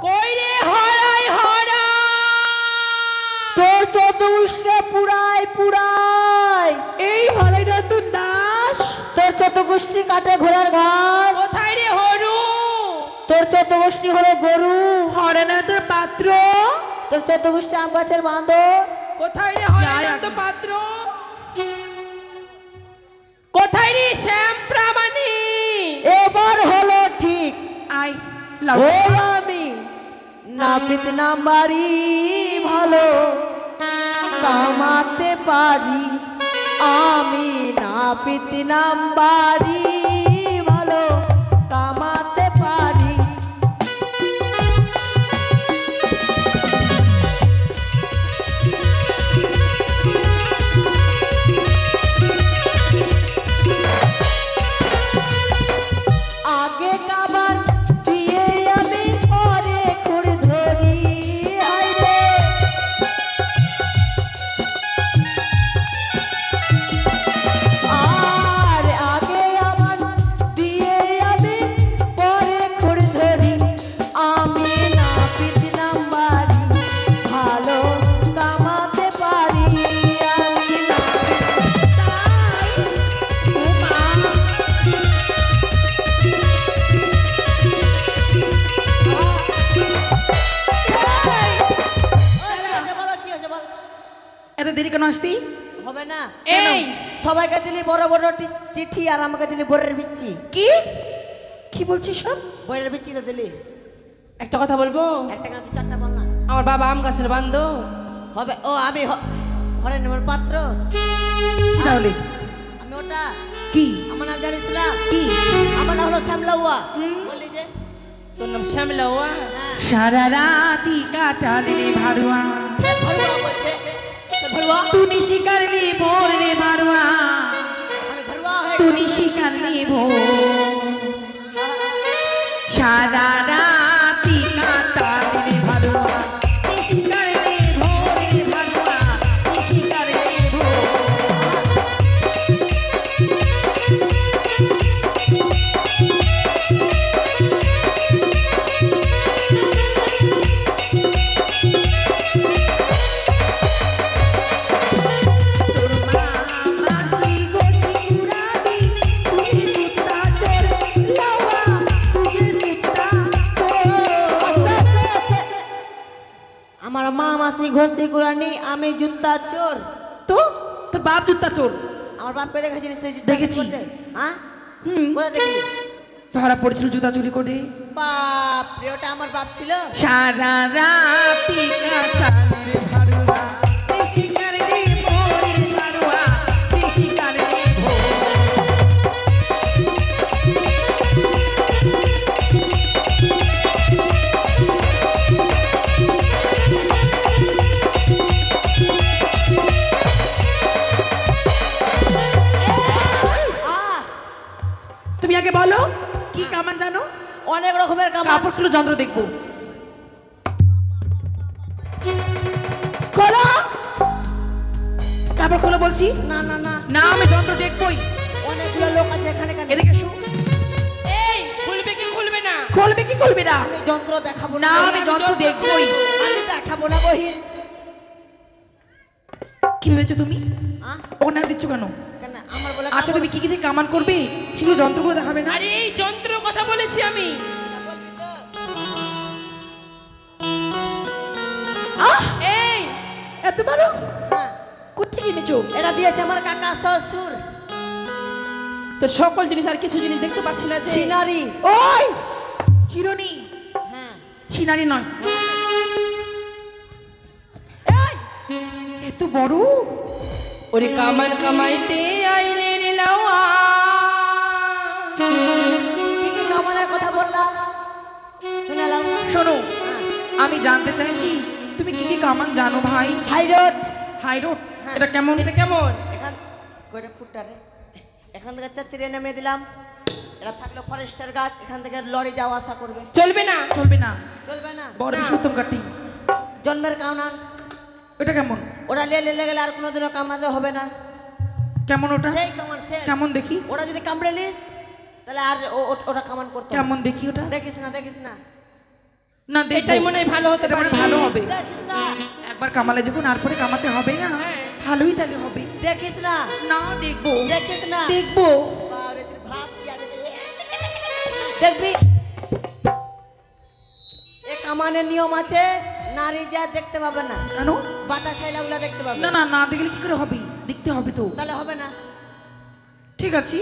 কই রে হরাই হরা তোর চতুষ্কে পুরাই পুরাই এই হরাই রতন দাস তোর চতুষ্টি কাটে ঘোড়ার ঘাস কোথায় রে হরু তোর চতুষ্টি হলো গরু হরনাথের পাত্র তোর চতুষ্টি আম গাছের বাঁদর কোথায় রে হরনাথের পাত্র কোথায় রে শ্যাম প্রামাণিক এবার হলো ঠিক আই ও আমি নাপিত নাম্বারি ভালো কামাতে পারি আমি নাপিত নাম্বারি ভালো কামাতে পারি আগে কাবার দিয়ে আমি পরে খুঁড় ধরি আইরে আর আগে আমার দিয়ে আমি পরে খুঁড় ধরি আমি নাপিত নাম্বারি ভালো কামাতে পারি আমি এত দেরি কেন আসতি হবে না এই সবাইকে দিলি বড় বড় চিঠি আর আমাকে দিলি বইয়ের বিচ্ছি কি কি বলছিস সব বইয়ের বিচ্ছি তো দিলি একটা কথা বলবো একটা কেন তুই চারটা বল না আমার বাবা আম গাছের বান্ধব হবে ও আমি হরে নেবার পাত্র কি তাহলে আমি ওটা কি আমার নাম জানিস না কি আমার নাম হলো শ্যামলাউয়া বললি যে তোর নাম শ্যামলাওয়া হ্যাঁ সারা রাতি কাটালি রে ভারুয়া ভরুয়া বলছে ভরুয়া তুনি শিকারলি ভোর রে ভারুয়া মানে ভরুয়া হয়ে তুনি শিকারলি ভোর সারা রাতি কাটালি রে ভারুয়া শিকারলি ভোর রে ভারুয়া শিকারলি ভোর তোর মা মাসি গোটি কুড়াবি তুই দুটা চোর লাওয়া তুই দুটা আমার মা মাসি ঘষি গুরানি আমি জুতা চোর তো তোর বাপ জুতা চোর আমার বাপকে দেখেছিস তুই জুতা দেখেছি। চুরি করতে? হ্যাঁ কোথায় দেখলি ধরা পড়েছিল জুতা চুরি করে বাপ রে ওটা আমার বাপ ছিল সারা রাতি কাটালি রে ভারুয়া শিকারলি ভোর রে ভারুয়া শিকারলি ভোর তুমি আগে বলো কি কামান জানো অনেক রকমের কামান কাপড় খুলে যন্ত্র দেখবো খোলো কাপড় খোলো বলছি না না না না আমি যন্ত্র দেখবই অনেকগুলো লোক আছে এখানে কেন এদিকে শু এই খুলবে কি খুলবে না খুলবে কি খুলবে না আমি যন্ত্র দেখাবো না আমি যন্ত্র দেখবই আমি দেখাবো না বহিন কি ভেবেছো তুমি আহ? ওনা দিচ্ছ কেন কেন আমার বলে আচ্ছা তুমি কি কি দিয়ে কামান করবে শুধু যন্ত্রগুলো দেখাবে না আরে এই যন্ত্র কথা বলেছি আমি আহ এই এত বড় হ্যাঁ কোথেকে এনেছো এটা দিয়েছে আমার কাকা শ্বশুর তোর সকল জিনিস আর কিছু জিনিস দেখতে পাচ্ছি না যে সিনারি ওই চিরনি হ্যাঁ চিনারি নয় এই এত বড় ওরে কামান কামাইতে আইরে রে লাওয়া কি কি কামানের কথা বললা শুনালাম শোনো আমি জানতে চাইছি তুমি কি কি কামান জানো ভাই হাই রোড হাই রোড হ্যাঁ। এটা কেমন এটা কেমন এখান কয়টা ফুটটা রে এখান থেকে চাচিরে নেমে দিলাম এটা থাকলো ফরেস্টের গাছ এখান থেকে লরি যাওয়া আসা করবে চলবে না চলবে না চলবে না বড় বিশুদ্ধম কাটি জন্মের কামনান ওটা কেমন ওরা লে গেলে আর কোনোদিনও কামাতে হবে না কেমন ওটা সেই কামান সে কেমন দেখি ওরা যদি কামড়ে লিস তাহলে আর ওটা কামান করতে হবে। কেমন দেখি ওটা দেখিস না না দেখবো। এটাই মনে হয় ভালো হতে এটা মনে পারে। হয় ভালো হবে। দেখিস না, একবার কামালে যখন আর পরে কামাতে হবে না, ভালোই তাহলে হবে। দেখিস না, না দেখবো দেখিস না। দেখবো। বাবারে, ছেলে ভাব কি আছে দেখবি। এ কামানের নিয়ম আছে, নারী যা দেখতে পাবে না, কেন? বাটা ছাইলাগুলা দেখতে পাবে না না না দেখলে কি করে হবে? দেখতে হবে তো। তাহলে হবে না। ঠিক আছে।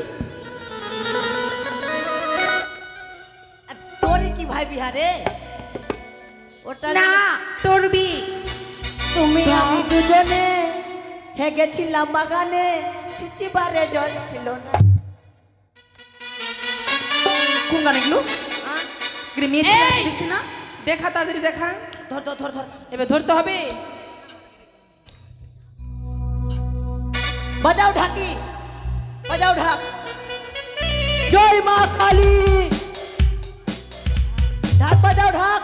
আর তোরই কি ভাই বিহারে ওটা না তোরবি। তুমি আমি দুজনে হে গেছিলাম বাগানে, সিটিবারে জল ছিল না। কোন গান এগুলো? আহ, এগুলো মেয়ে ছেলে এই! দেখছি না? দেখা তাড়াতাড়ি দেখা। ধর ধর ধর ধর, এবার ধরতে হবে। বাজাও ঢাকি, বাজাও ঢাক। জয় মা কালী, ঢাক বাজাও ঢাক,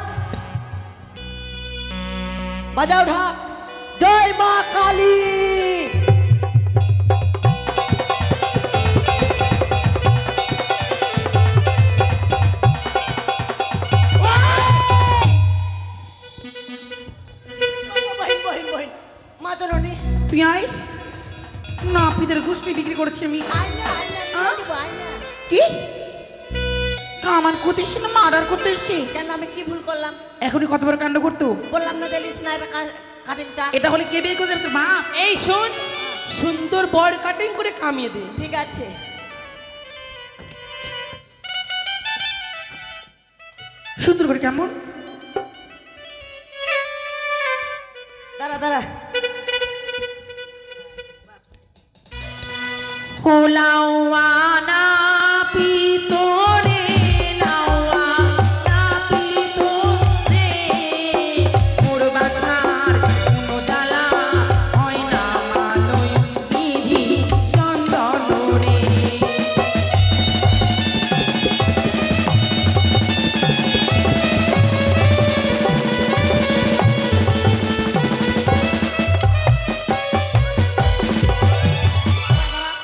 বাজাও ঢাক। জয় মা কালী। বহিন বহিন বহিন, মা জননী তুই আয় না, পিদের গোষ্ঠী বিক্রি করেছি আমি। আয়না আয়না আহ? নিয়ে নিবো, আয়না। কি কামান করতে এসে না মার্ডার করতে এসে? কেন আমি কি ভুল করলাম? এখনই কত বড় কাণ্ড করতো। বললাম না দিলিস না এটা কাটিংটা। এটা হলে কে বের করে দেবে? তোর মা। এই শোন, সুন্দর বড় কাটিং করে কামিয়ে দে। ঠিক আছে, সুন্দর করে কেমন? দাঁড়া দাঁড়া। হোলাওয়ানা পিতরে লাওয়ানা পিতরে মোর বাছার কোনো জ্বালা হয় না মালয় বিধি চন্দনরে।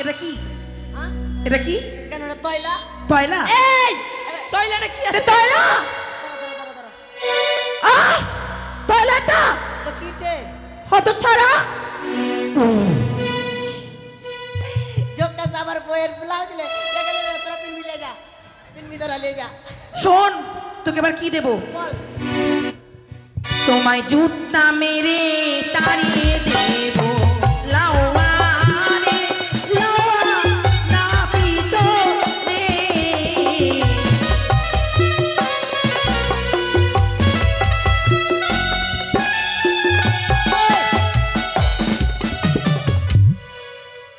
এটা কি? হ্যাঁ? এটা কি? কেন এটা তয়লা? তয়লা? এই টয়লেটে কি আছে? তয়লা? দাঁড়া দাঁড়া দাঁড়া দাঁড়া। আহ! তয়লাটা তো কিটে হতচ্ছাড়া। জোকা সাবার বইয়ের ব্লাউজ দিলে দেখে লে তোরা পিন মিলে যা, পিন ভিতরে নিয়ে যা। শোন, তোকে এবার কি দেবো? বল। তোমায় জুতা মেরে তাড়িয়ে দেব লাওয়ারে লাওয়া না পিতো রে।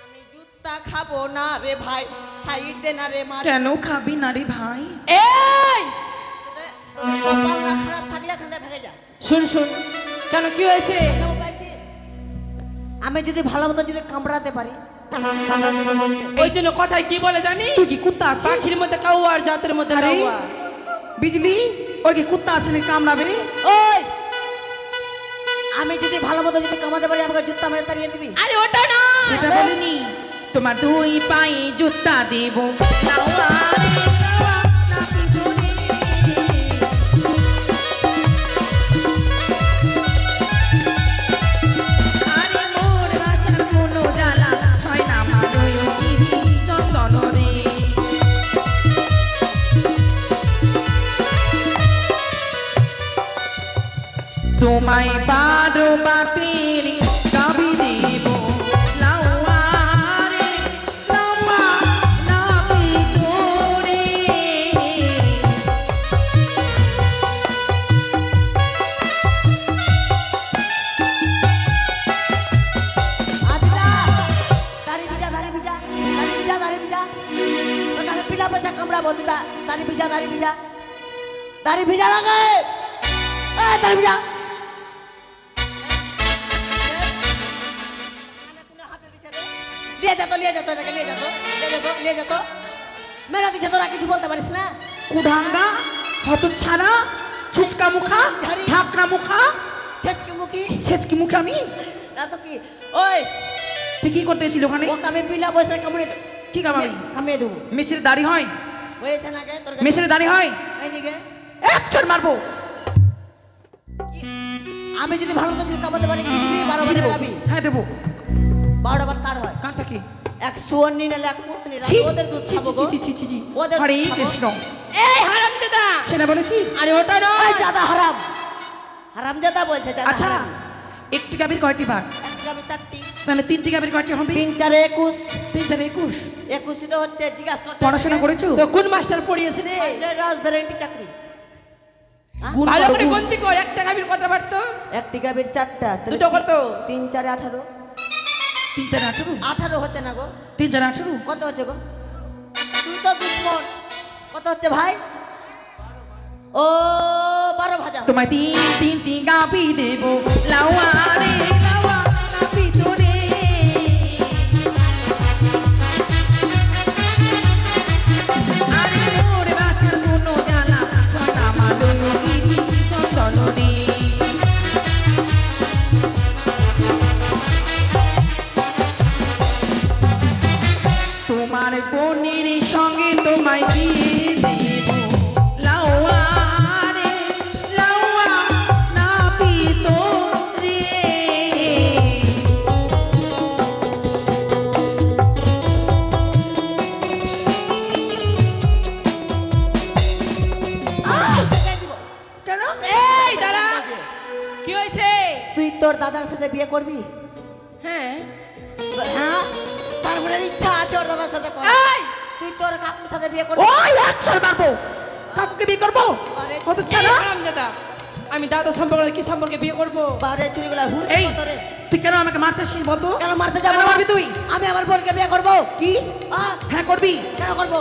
আমি জুতা খাবো না রে ভাই, সাইড দে না রে মা। কেন খাবি না রে ভাই? এই তোর পাওনা খারাপ থাকলে এখানে ভেঙে যা। শুন শুন, কেন কি হয়েছে? কেমন পাইছিস? আমি যদি ভালো মতো যদি কামড়াতে পারি, ওই জন্য কথায় কি বলে জানি, তুই কি কুত্তা আছিস? পাখির মধ্যে কাউয়া আর জাতের মধ্যে আরে কাউয়া। বিজলি, ওই কি কুত্তা আছে না কামড়াবে? ওই আমি যদি ভালো মতো যদি কামাতে পারি আমাকে জুতা মেরে তাড়িয়ে দিবি। আরে ওটা না, সেটা বলিনি। তোমার দুই পায়ে জুতা দেব লাওয়ারে লাওয়া না পিতো রে। আরে মোর বাছার কোনো জ্বালা হয় না মালয় বিধি চন্দনরে। তোমায় বারো বাপের গাবি দেব লাওয়ারে লাওয়া না পিতো রে। আচ্ছা, দাড়ি ভিজা দাড়ি ভিজা দাড়ি ভিজা দাড়ি ভিজা। তোকে আমি পিলা পয়সা কামড়াবো, তুই দাড়ি ভিজা দাড়ি ভিজা দাড়ি ভিজা লাগে। দাড়ি ভিজা। লিয়ে যা তো, লিয়ে যা তো, এটাকে লিয়ে যা তো, লিয়ে যা তো, লিয়ে যা তো। মেরা দিছে তোরা কিছু বলতে পারিস না। কুধাঙ্গা হতচ্ছাড়া ছুচকা মুখা ঢাকনা মুখা ছেচকি মুখি ছেচকি মুখে আমি। না তো কি। ওই তুই কি করতে এসেছিল ওখানে? ওকে আমি পিলা পয়সা কামড়ে কি কামাবি? কামিয়ে দেবো। মেসের দাড়ি হয়? হয়েছে না গে তোর মেসের দাড়ি হয়? হয়নি গে। এক চড় মারবো। আমি যদি ভালো করে কামাতে পারি কি দিবি 12 বার খাবি হ্যাঁ দেবো 12 বার কার হয় কার থাকে এক সুয়র্ণী নালে এক মুতনি ওদের দুধ খাবো গো ওদের হরে কৃষ্ণ এই হারামজাদা সেটা বলেছি আরে ওটা এই নয় জাদা হারাম হারামজাদা বলছে জাদা আচ্ছা হারাম একটি গাভীর কয়টি বার এক গাবে 4টি তাহলে 3টি গাভীর কয়টি হবে 3 4 21 3 4 21 21 তো হচ্ছে জিজ্ঞাসা করতে পড়াশোনা করেছো তো কোন মাস্টার পড়িয়েছে রে রাজ ভ্যারান্টি চাকরি গুণ ভালো করো, করে গুণ। গন্তি কর একটা গাভীর কটা পারতো একটি গাবের 4টা দুটো কত 3 4 18 3 4 18 18 হচ্ছে না গো 3 4 18 কত হচ্ছে গো তুই তো দুশ্মন কত হচ্ছে ভাই ও 12 ভাজা তোমায় 3টি গাভী দেবো লাউয়া রে লাউয়া গাভী তোরে আরে মোর বাছুর কোনো জ্বালা সোনা মালো গিরি চন্দনে তোমার বোনের সঙ্গে তোমায় বিয়ে দেব লাউয়া রে লাউয়া না পিতো রে কেন এই দাঁড়া কি হয়েছে তুই তোর দাদার সাথে বিয়ে করবি হ্যাঁ হ্যাঁ তারপরে ইচ্ছা আছে ওর দাদার সাথে কর এই তুই তোর কাকুর সাথে বিয়ে করবি ওই একশো মারবো কাকুকে বিয়ে করবো আরে কত এই ছাড়া হারামজাদা আমি দাদা সম্পর্কে কি সম্পর্কে বিয়ে করব বারে চুরিগুলা হুল এই তোরে তুই কেন আমাকে মারতে আসিস বলতো কেন মারতে যাবো কেন মারবি তুই আমি আমার বোনকে বিয়ে করবো কি হ্যাঁ করবি কেন করবো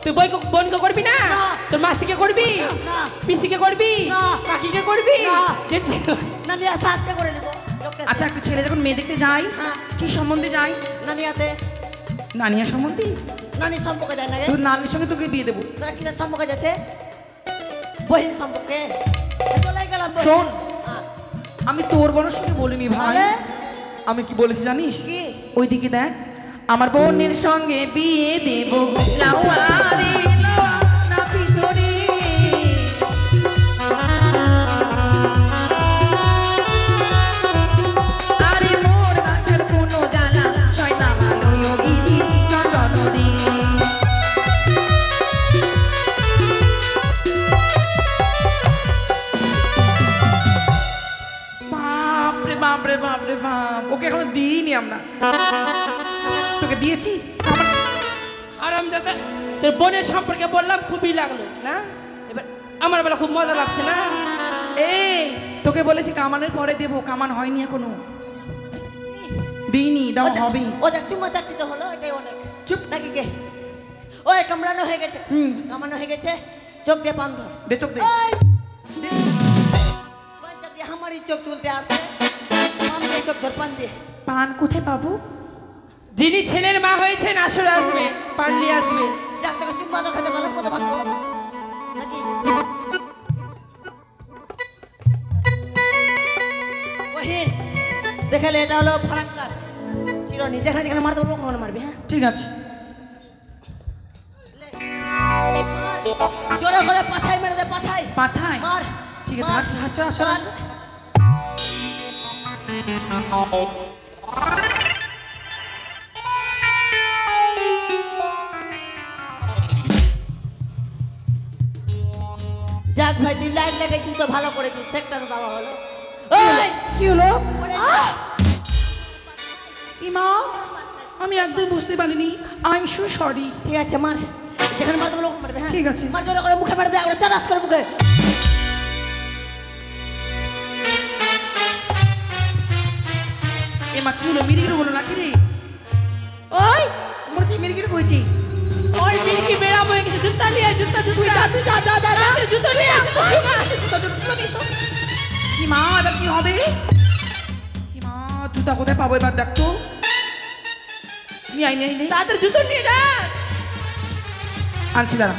তুই বোনকে করবি না না। তোর মাসিকে করবি না। পিসিকে করবি না। কাকিকে করবি না। জেঠি- না নিয়ে সাজকে করে নেবো লোককে আচ্ছা একটা ছেলে যখন মেয়ে দেখতে যায় হ্যাঁ। কি সম্বন্ধে যায় নানিয়াতে নানিয়া সম্বন্ধে নানি সম্পর্কে যায় না রে তোর নানির সঙ্গে তোকে বিয়ে দেবো তোরা কিসের সম্পর্কে যাচ্ছে বহিন সম্পর্কে চলে গেলাম বহিন। শোন। হ্যাঁ। আমি তোর বড়র সঙ্গে বলিনি ভাই তাহলে? আমি কি বলেছি জানিস কি ওইদিকে দেখ আমার বোনের সঙ্গে বিয়ে দেব লাউয়া রে লাউয়া না পিতরে আরে মোর বাছার কোনো জ্বালা শয়না ভালো গিরি চন্দনে বাপরে বাপরে বাপরে বাপ ওকে এখনো দিইনি আমরা তোকে দিয়েছি হারামজাদা তোর বোনের সম্পর্কে বললাম খুবই লাগলো না এবার আমার বেলা খুব মজা লাগছে না এই তোকে বলেছি কামানের পরে দেবো কামান হয়নি এখনো দিইনি দাও হবেই ও দেখ চুম্মা চারটি তো হলো এটাই অনেক চুপ নাকি কে ওই কামড়ানো হয়ে গেছে কামানো হয়ে গেছে চোখ দিয়ে পান ধর দে চোখ দে ওই! পান চারটি আমারই চোখ তুলতে আসে পান দিয়ে চোখ ধর পান দিয়ে পান কোথায় পাবো যিনি ছেলের মা হয়েছেন আসরে আসবে পারলি আসবে যাক তোকে চুম্মা তো খেতে ভালো কত ভাগ্য নাকি ওহিন দেখালে এটা হলো ফারাক্কার চিরনি যেখানে যেখানে মারতে বলবো ওখানে মারবি হ্যাঁ ঠিক আছে জোরে করে পাছাই মেরে দে পাছাই পাছায় মার ঠিক আছে মার। হাত হাত মার। যাক ভাই তুই লাইট লেগেছিস তো ভালো করেছিস সেকটা তো দেওয়া হলো ওই কি হলো আহ! ইমা আমি একদম বুঝতে পারিনি আই এম সো সরি ঠিক আছে মার যেখানে মারতে বলবো ওখানে মারবে হ্যাঁ ঠিক আছে। মার জোরে করে মুখে মার দে একবার চারাস করে মুখে এমা কি হলো মিরিগিরি হলো নাকি রে ওই বলছি মিরিগিরি হয়েছি ওই মিরকি বেড়া হয়ে গেছে জুতা নিয়ে জুতা তুই যা তুই যা যা যা যা জুতো নিয়ে কি মা এবার কি হবে কি মা জুতা কোথায় পাবো এবার দেখ তো নিয়ে আই নিয়ে তাদের জুতো নিয়ে যা আনছি দাঁড়া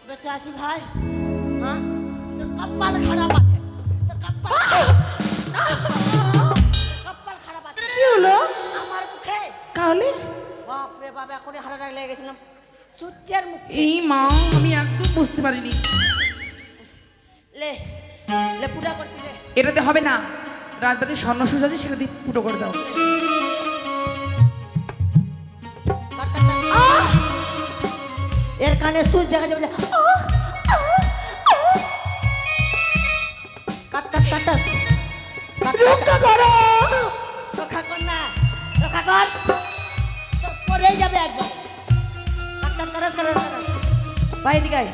বেঁচে আছি ভাই হ্যাঁ তোর কপাল খারাপ আছে তোর কপাল তখনই হারা ডাক লেগে গেছিলাম সূর্যের মুখ এই মা আমি একদম বুঝতে পারিনি। লে লে পুরা করছি লে এটাতে হবে না, রাজবাতি স্বর্ণ সুজ আছে সেটা দিয়ে ফুটো করে দাও। কাট, কাট, কাট। আহ! এর কানে সুচ দেখা যাবে কাট কাট কাট কাট। রক্ষা করো, রক্ষা কর না, রক্ষা কর, পড়ে যাবে একবার। কাট কাট কাট কাট কাট। ভাই দিকে আয়।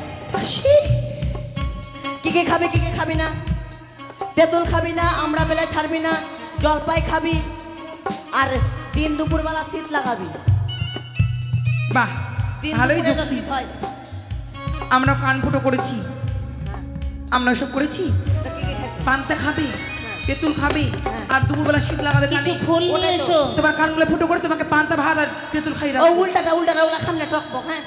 কি কি খাবি কি কি খাবি না? তেঁতুল খাবি না, আমরা বেলায় ছাড়বি না, জলপাই খাবি, আর দিন দুপুরবেলা শীত লাগাবি। বাহ দিন ভালোই দুপুরে তো যুক্তি। শীত হয়। আমরা কান ফুটো করেছি, আমরা সব করেছি। তা কি কি খাবি? পান্তা খাবে, তেঁতুল খাবে, হ্যাঁ। আর দুপুরবেলা শীত লাগাবে কিছু কানে। ফুল নিয়ে এসো। তোমার কানগুলো ফুটো করে তোমাকে পান্তা ভাত আর তেঁতুল খাই দাও। ও উল্টাটা উল্টাটা ওগুলা খাম না টক বক, হ্যাঁ